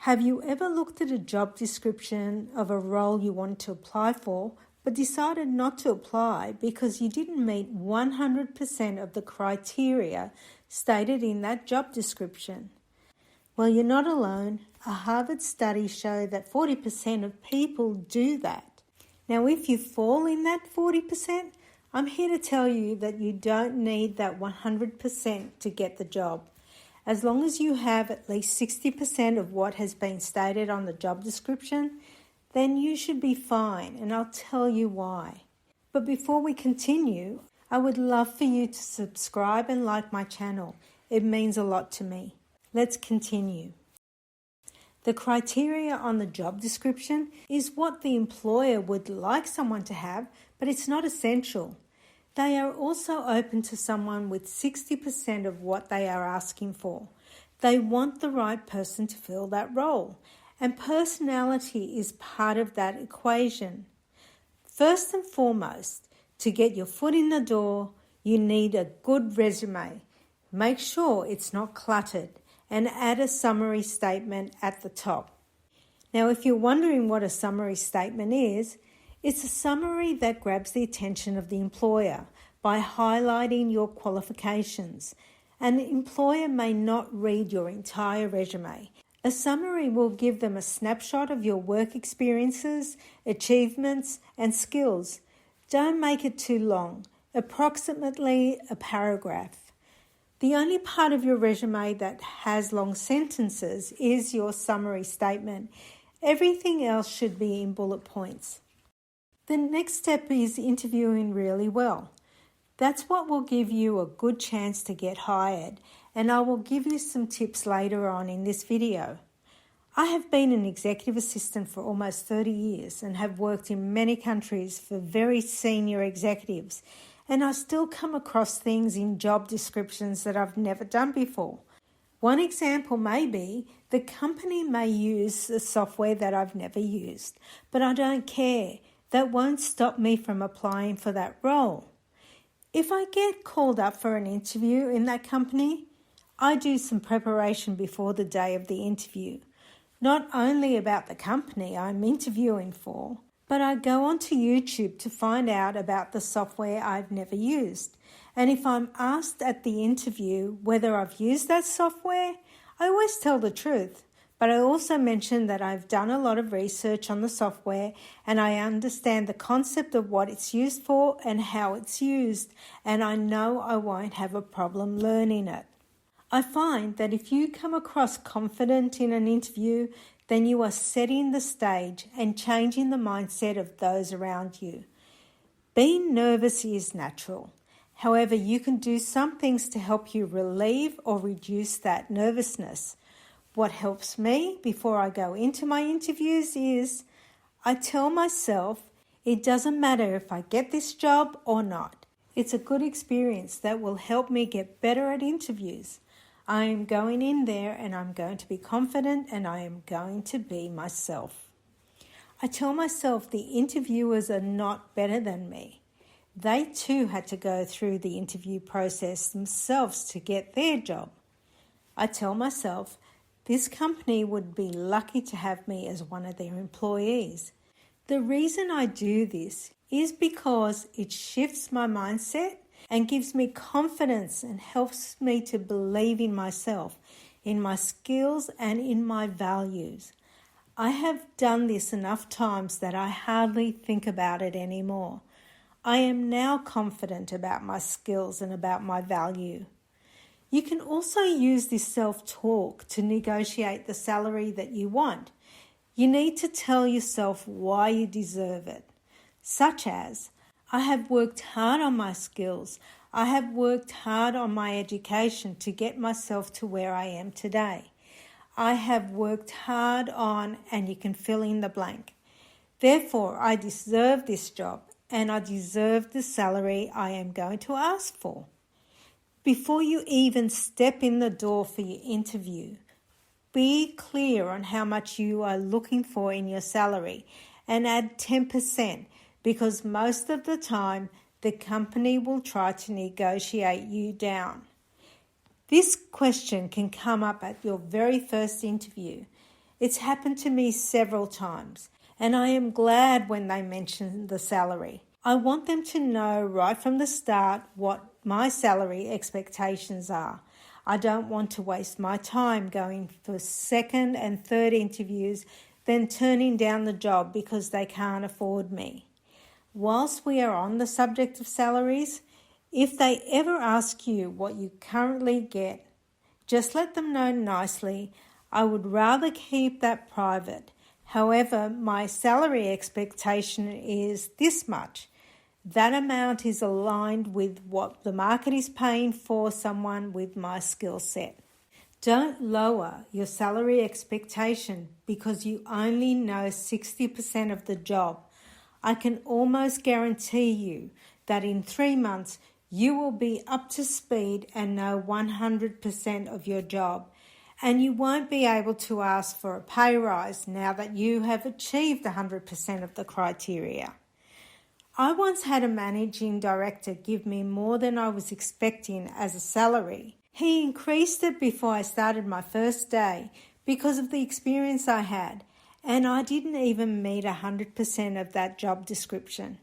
Have you ever looked at a job description of a role you want to apply for, but decided not to apply because you didn't meet 100% of the criteria stated in that job description? Well, you're not alone. A Harvard study showed that 40% of people do that. Now, if you fall in that 40%, I'm here to tell you that you don't need that 100% to get the job. As long as you have at least 60% of what has been stated on the job description, then you should be fine, and I'll tell you why. But before we continue, I would love for you to subscribe and like my channel. It means a lot to me. Let's continue. The criteria on the job description is what the employer would like someone to have, but it's not essential. They are also open to someone with 60% of what they are asking for. They want the right person to fill that role, and personality is part of that equation. First and foremost, to get your foot in the door, you need a good resume. Make sure it's not cluttered, and add a summary statement at the top. Now, if you're wondering what a summary statement is, it's a summary that grabs the attention of the employer by highlighting your qualifications. An employer may not read your entire resume. A summary will give them a snapshot of your work experiences, achievements, and skills. Don't make it too long, approximately a paragraph. The only part of your resume that has long sentences is your summary statement. Everything else should be in bullet points. The next step is interviewing really well. That's what will give you a good chance to get hired, and I will give you some tips later on in this video. I have been an executive assistant for almost 30 years and have worked in many countries for very senior executives, and I still come across things in job descriptions that I've never done before. One example may be the company may use a software that I've never used, but I don't care. That won't stop me from applying for that role. If I get called up for an interview in that company, I do some preparation before the day of the interview. Not only about the company I'm interviewing for, but I go onto YouTube to find out about the software I've never used. And if I'm asked at the interview whether I've used that software, I always tell the truth. But I also mention that I've done a lot of research on the software and I understand the concept of what it's used for and how it's used, and I know I won't have a problem learning it. I find that if you come across confident in an interview, then you are setting the stage and changing the mindset of those around you. Being nervous is natural. However, you can do some things to help you relieve or reduce that nervousness. What helps me before I go into my interviews is I tell myself it doesn't matter if I get this job or not. It's a good experience that will help me get better at interviews. I am going in there and I'm going to be confident and I am going to be myself. I tell myself the interviewers are not better than me. They too had to go through the interview process themselves to get their job. I tell myself this company would be lucky to have me as one of their employees. The reason I do this is because it shifts my mindset and gives me confidence and helps me to believe in myself, in my skills and in my values. I have done this enough times that I hardly think about it anymore. I am now confident about my skills and about my value. You can also use this self-talk to negotiate the salary that you want. You need to tell yourself why you deserve it, such as, I have worked hard on my skills. I have worked hard on my education to get myself to where I am today. I have worked hard on, and you can fill in the blank. Therefore, I deserve this job and I deserve the salary I am going to ask for. Before you even step in the door for your interview, be clear on how much you are looking for in your salary and add 10%, because most of the time the company will try to negotiate you down. This question can come up at your very first interview, It's happened to me several times, and I am glad when they mention the salary. I want them to know right from the start what my salary expectations are. I don't want to waste my time going for second and third interviews, then turning down the job because they can't afford me. Whilst we are on the subject of salaries, if they ever ask you what you currently get, just let them know nicely. I would rather keep that private. However, my salary expectation is this much. That amount is aligned with what the market is paying for someone with my skill set. Don't lower your salary expectation because you only know 60% of the job. I can almost guarantee you that in 3 months you will be up to speed and know 100% of your job, and you won't be able to ask for a pay rise now that you have achieved 100% of the criteria. I once had a managing director give me more than I was expecting as a salary. He increased it before I started my first day because of the experience I had, and I didn't even meet 100% of that job description.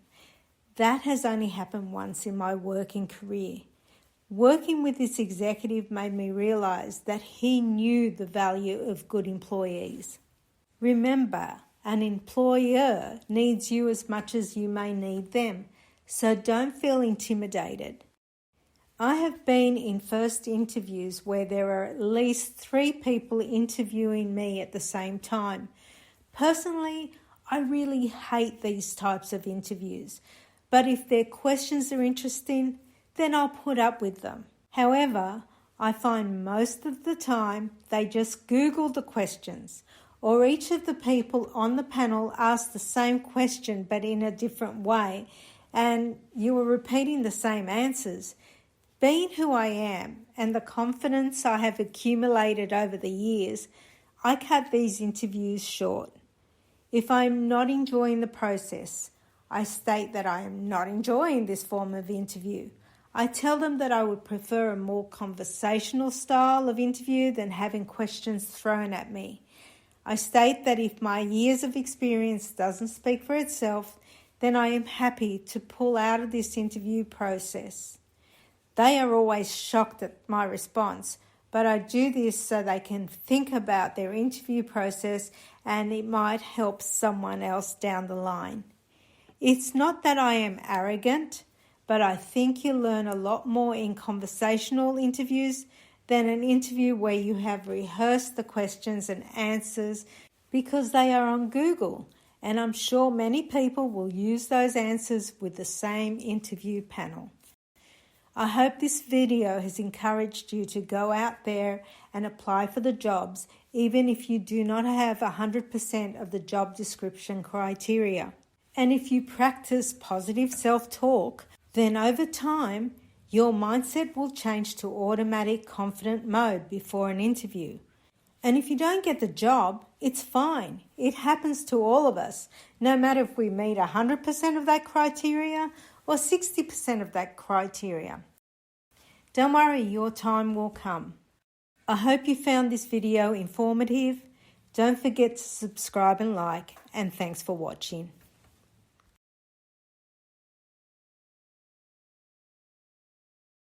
That has only happened once in my working career. Working with this executive made me realize that he knew the value of good employees. Remember, an employer needs you as much as you may need them, so don't feel intimidated. I have been in first interviews where there are at least 3 people interviewing me at the same time. Personally, I really hate these types of interviews, but if their questions are interesting, then I'll put up with them. However, I find most of the time they just Google the questions, or each of the people on the panel asked the same question but in a different way, and you are repeating the same answers. Being who I am and the confidence I have accumulated over the years, I cut these interviews short. If I am not enjoying the process, I state that I am not enjoying this form of interview. I tell them that I would prefer a more conversational style of interview than having questions thrown at me. I state that if my years of experience doesn't speak for itself, then I am happy to pull out of this interview process. They are always shocked at my response, but I do this so they can think about their interview process and it might help someone else down the line. It's not that I am arrogant, but I think you learn a lot more in conversational interviews than an interview where you have rehearsed the questions and answers because they are on Google, and I'm sure many people will use those answers with the same interview panel. I hope this video has encouraged you to go out there and apply for the jobs, even if you do not have 100% of the job description criteria. And if you practice positive self-talk, then over time, your mindset will change to automatic confident mode before an interview. And if you don't get the job, it's fine. It happens to all of us, no matter if we meet 100% of that criteria or 60% of that criteria. Don't worry, your time will come. I hope you found this video informative. Don't forget to subscribe and like, and thanks for watching.